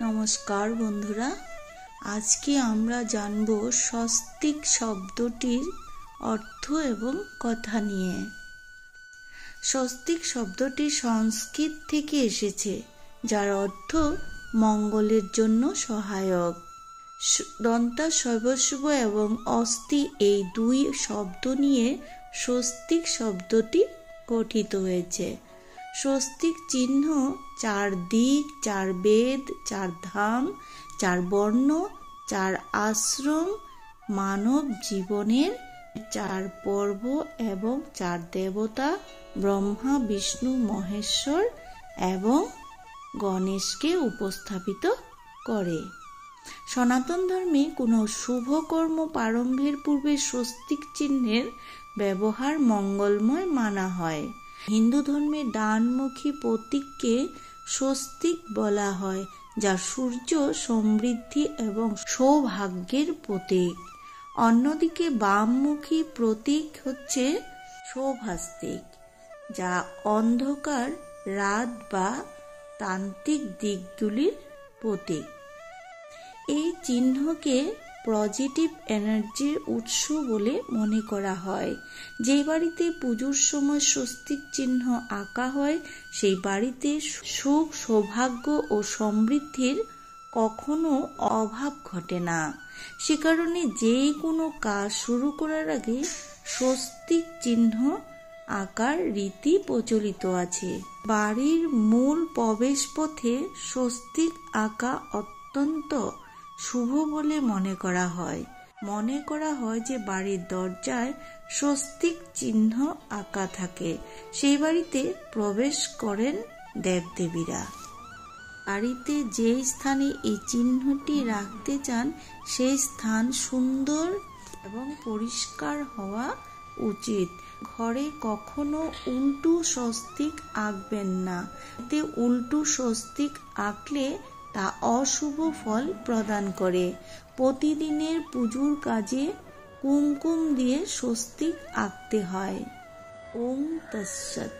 নমস্কার বন্ধুরা, আজকে আমরা জানব স্বস্তিক শব্দটির অর্থ এবং কথা নিয়ে। স্বস্তিক শব্দটি সংস্কৃত থেকে এসেছে, যার অর্থ মঙ্গলের জন্য সহায়ক। দন্তাস্বয়বস্ব এবং অস্তি এই দুই শব্দ নিয়ে স্বস্তিক শব্দটি গঠিত হয়েছে। স্বস্তিক চিহ্ন 4 দিক, 4 বেদ, 4 ধাম, 4 বর্ণ, 4 আশ্রম, মানব জীবনের 4 পর্ব এবং 4 দেবতা ব্রহ্মা, বিষ্ণু, মহেশ্বর এবং গণেশকে উপস্থাপিত করে। সনাতন ধর্মে কোনো শুভ কর্ম প্রারম্ভের পূর্বে স্বস্তিক চিহ্নের ব্যবহার মঙ্গলময় মানা হয়। হিন্দু ধর্মে ডানমুখী প্রতীককে স্বস্তিক বলা হয়, যা সূর্য, সমৃদ্ধি এবং সৌভাগ্যের প্রতীক। অন্যদিকে বামমুখী প্রতীক হচ্ছে শোভাস্তিক, যা অন্ধকার, রাত বা তান্ত্রিক দিকগুলির প্রতীক। এই চিহ্নকে পজিটিভ এনার্জির উৎস বলে মনে করা হয়। যে বাড়িতে পুজোর সময় স্বস্তিক চিহ্ন আঁকা হয়, সেই বাড়িতে সুখ, সৌভাগ্য ও সমৃদ্ধির কখনো অভাব ঘটে না। সে কারণে যে কোনো কাজ শুরু করার আগে স্বস্তিক চিহ্ন আঁকার রীতি প্রচলিত আছে। বাড়ির মূল প্রবেশ পথে স্বস্তিক আঁকা অত্যন্ত শুভ বলে মনে করা হয় যে বাড়ির দরজায় স্বস্তিক চিহ্ন আঁকা থাকে, সেই বাড়িতে প্রবেশ করেন দেবদেবীরা। বাড়িতে যে স্থানে এই চিহ্নটি রাখতে চান, সেই স্থান সুন্দর এবং পরিষ্কার হওয়া উচিত। ঘরে কখনো উল্টো স্বস্তিক আঁকবেন না। এতে উল্টো স্বস্তিক আঁকলে তা অশুভ ফল প্রদান করে। প্রতিদিনের পুজোর কাজে কুমকুম দিয়ে স্বস্তিক আঁকতে হয়। ওম তৎসৎ।